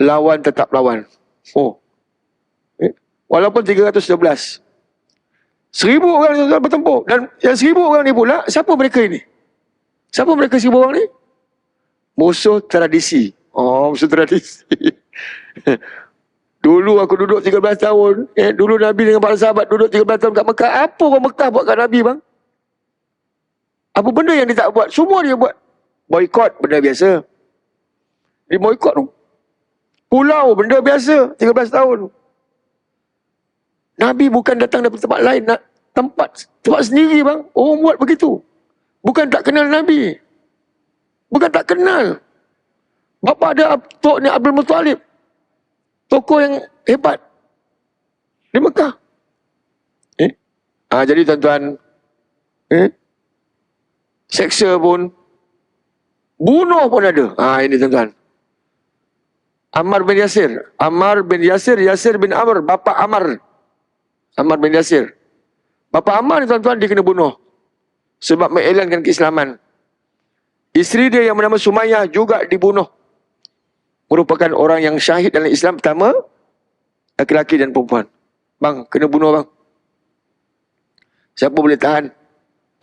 Lawan tetap lawan. Walaupun 311. 1,000 orang yang bertempur. Dan yang 1,000 orang ni pula, siapa mereka ini? Siapa mereka 1,000 orang ni? Musuh tradisi. Musuh tradisi. Dulu aku duduk 13 tahun. Dulu Nabi dengan para sahabat duduk 13 tahun kat Mekah. Apa orang Mekah buat kat Nabi, bang? Apa benda yang dia tak buat? Semua dia buat. Boykot, benda biasa. Dia boykot tu. Pulau, benda biasa. 13 tahun. Nabi bukan datang dari tempat lain. Tempat sendiri, bang. Orang buat begitu. Bukan tak kenal Nabi. Bukan tak kenal. Bapa ada Tok ni Abdul Muttalib. Tokoh yang hebat. Di Mekah. Jadi tuan-tuan. Seksa pun. Bunuh pun ada. Ini tuan-tuan. Ammar bin Yasir. Ammar bin Yasir. Yasir bin Amr. Bapa Ammar. Ammar bin Yasir. Bapa Ammar ni tuan-tuan dia kena bunuh. Sebab mengelankan keislaman. Isteri dia yang bernama Sumayyah juga dibunuh. Merupakan orang yang syahid dalam Islam pertama. Laki-laki dan perempuan. Bang, kena bunuh bang. Siapa boleh tahan?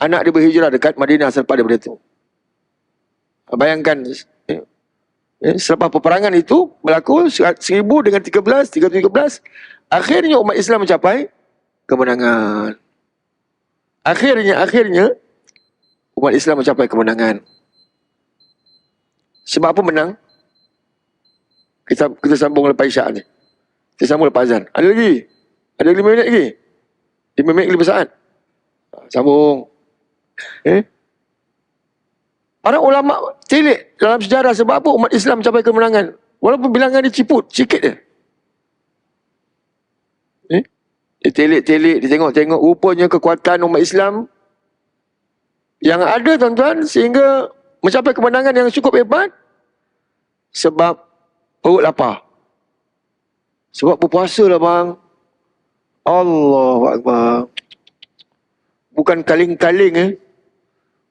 Anak dia berhijrah dekat Madinah selepas daripada itu. Bayangkan. Selepas peperangan itu berlaku 1000 dengan 313. Akhirnya umat Islam mencapai kemenangan. Akhirnya umat Islam mencapai kemenangan. Sebab apa menang? Kita sambung lepas isyak ni. Kita sambung lepas azan. Ada lagi? Ada 5 minit lagi? 5 minit 5 saat. Sambung. Para ulama telik dalam sejarah sebab apa umat Islam mencapai kemenangan. Walaupun bilangan dia ciput, sikit je. Dia telik-telik, dia tengok-tengok rupanya kekuatan umat Islam yang ada tuan-tuan sehingga mencapai kemenangan yang cukup hebat sebab perut lapar. Sebab berpuasa lah bang. Allahu Akbar. Bukan kaling-kaling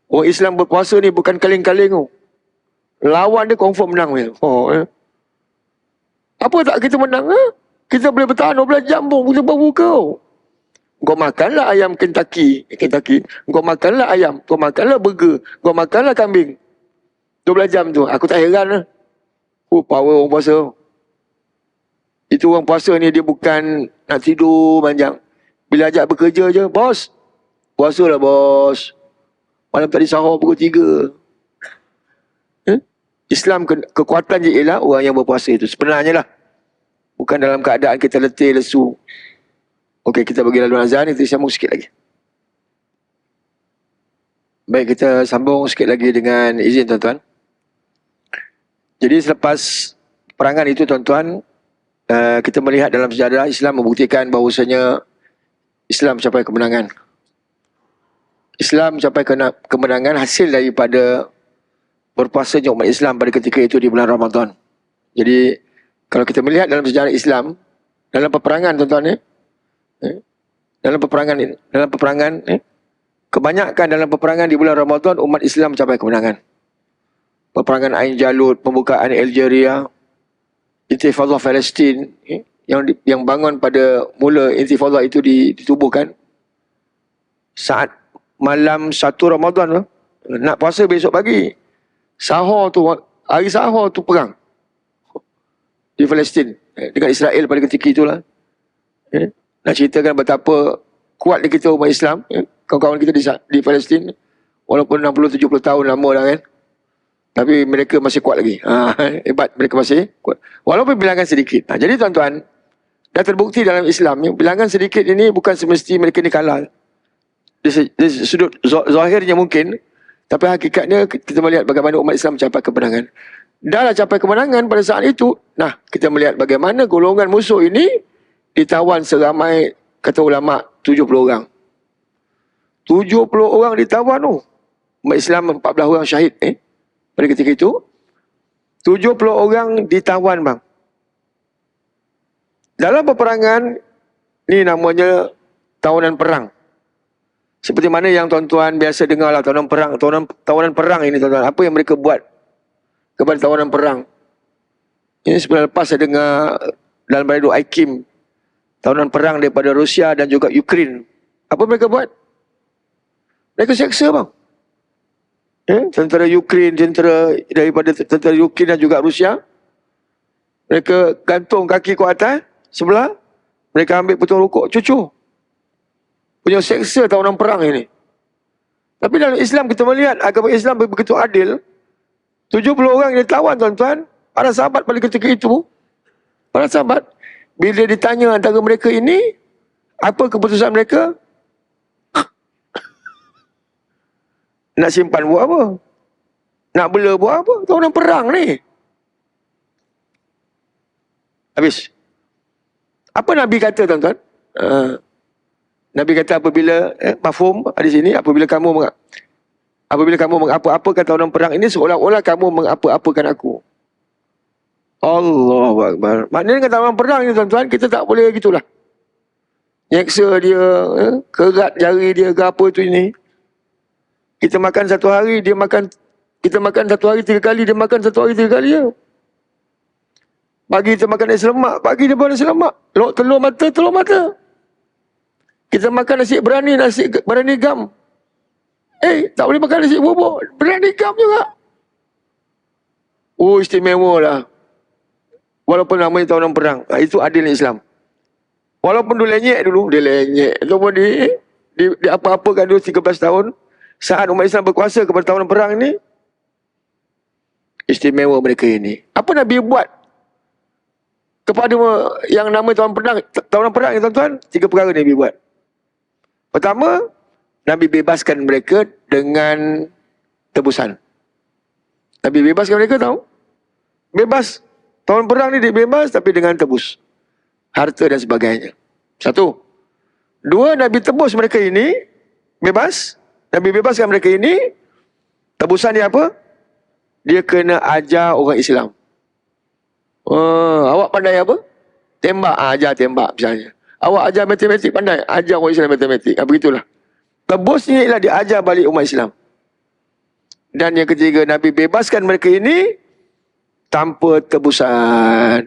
Orang Islam berpuasa ni bukan kaling-kaling tu. Lawan dia confirm menang. Apa tak kita menang? Kita boleh bertahan 12 jam pun kita berbuka. Kau makanlah ayam Kentucky. Kau makanlah ayam. Kau makanlah burger. Kau makanlah kambing. 12 jam tu. Aku tak heran lah. Power orang puasa. Itu orang puasa ni dia bukan nak tidur panjang. Bila ajak bekerja je, bos. Puasa lah bos. Malam tadi sahur pukul 3. Islam kekuatan je ialah orang yang berpuasa itu. Sebenarnya lah. Bukan dalam keadaan kita letih, lesu. Okey, kita bagi lalu azan, kita sambung sikit lagi. Baik, kita sambung sikit lagi dengan izin tuan-tuan. Jadi selepas perangan itu tuan-tuan, kita melihat dalam sejarah Islam membuktikan bahawasanya Islam mencapai kemenangan. Islam mencapai kemenangan hasil daripada berpuasanya umat Islam pada ketika itu di bulan Ramadan. Jadi kalau kita melihat dalam sejarah Islam, dalam peperangan tuan-tuan dalam peperangan kebanyakan dalam peperangan di bulan Ramadan umat Islam mencapai kemenangan. Peperangan Ain Jalut, pembukaan Algeria, Intifadah Palestin yang bangun pada mula Intifadah itu ditubuhkan saat malam 1 Ramadan nak puasa besok pagi. Sahur tu, hari sahur tu perang di Palestin dengan Israel pada ketika itulah. Nak ceritakan betapa kuat kita umat Islam, kawan-kawan kita di Palestin, walaupun 60-70 tahun lama dah kan, tapi mereka masih kuat lagi. Hebat, mereka masih kuat walaupun bilangan sedikit. Jadi tuan-tuan, dah terbukti dalam Islam bilangan sedikit ini bukan semesti mereka ni kalah. Dari sudut zahirnya mungkin, tapi hakikatnya kita melihat bagaimana umat Islam mencapai kemenangan. Dah capai kemenangan pada saat itu. Nah, kita melihat bagaimana golongan musuh ini ditawan seramai, kata ulama, 70 orang. 70 orang ditawan tu. Umat Islam 14 orang syahid pada ketika itu. 70 orang ditawan bang. Dalam peperangan, ni namanya tawanan perang. Seperti mana yang tuan-tuan biasa dengar lah, tawanan perang ini tuan-tuan. Apa yang mereka buat kepada tawanan perang? Ini sebenarnya lepas saya dengar dalam radio IKIM, tawanan perang daripada Rusia dan juga Ukraine. Apa mereka buat? Mereka seksa bang. Tentera Ukraine, daripada tentera Ukraine dan juga Rusia. Mereka gantung kaki ke atas, sebelah. Mereka ambil betul rukuk, cucu. Punya seksa tawanan perang ini. Tapi dalam Islam kita melihat agama Islam begitu adil. 70 orang yang ditawan tuan-tuan. Para sahabat pada ketika itu. Para sahabat. Bila ditanya antara mereka ini. Apa keputusan mereka? Nak simpan buat apa? Nak bela buat apa? Tawanan perang ni. Habis. Apa Nabi kata tuan-tuan? Nabi kata apabila mafhum di sini, apabila kamu mengapa-apakan tawanan perang ini, seolah-olah kamu mengapa-apakan aku. Allahu Akbar. Maknanya dengan tawanan perang ni tuan-tuan, kita tak boleh gitulah. Nyeksa dia, kerat jari dia ke apa tu ini. Kita makan satu hari, kita makan satu hari 3 kali, dia makan satu hari 3 kali ya. Pagi kita makan nasi lemak, pagi dia buat nasi lemak. Telur mata. Kita makan nasi berani gam. Tak boleh makan nasi bubur, berani gam juga. Oh, istimewa lah. Walaupun namanya tawanan perang. Itu adilnya Islam. Walaupun dia lenyek. Ataupun dia apa-apakan dulu 13 tahun. Saat umat Islam berkuasa kepada tawanan perang ini, istimewa mereka ini. Apa Nabi buat kepada yang nama tawanan perang ni tuan-tuan? 3 perkara Nabi buat. Pertama, Nabi bebaskan mereka dengan tebusan. Nabi bebaskan mereka tahu? Bebas. Tawanan perang ni dia bebas tapi dengan tebus. Harta dan sebagainya. 1. 2, Nabi tebus mereka ini. Bebas. Nabi bebaskan mereka ini. Tebusan dia apa? Dia kena ajar orang Islam. Awak pandai apa? Tembak. Ajar tembak misalnya. Awak ajar matematik pandai. Ajar orang Islam matematik. Begitulah. Tebusnya ialah dia ajar balik umat Islam. Dan yang ketiga, Nabi bebaskan mereka ini tanpa tebusan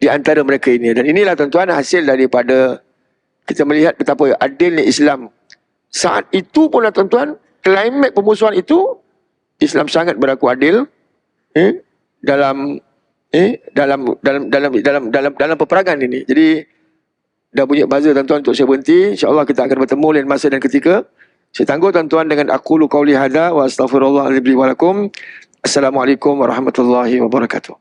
di antara mereka ini. Dan inilah tuan-tuan hasil daripada kita melihat betapa adilnya Islam. Saat itu pula tuan-tuan, klimaks pemusuhan itu, Islam sangat berlaku adil dalam peperangan ini. Jadi dah bunyi buzzer tuan-tuan untuk saya berhenti. InsyaAllah kita akan bertemu lain masa dan ketika. Saya tangguh tuan-tuan dengan aqulu qawli hadza wa astaghfirullah li wa lakum. Assalamualaikum warahmatullahi wabarakatuh.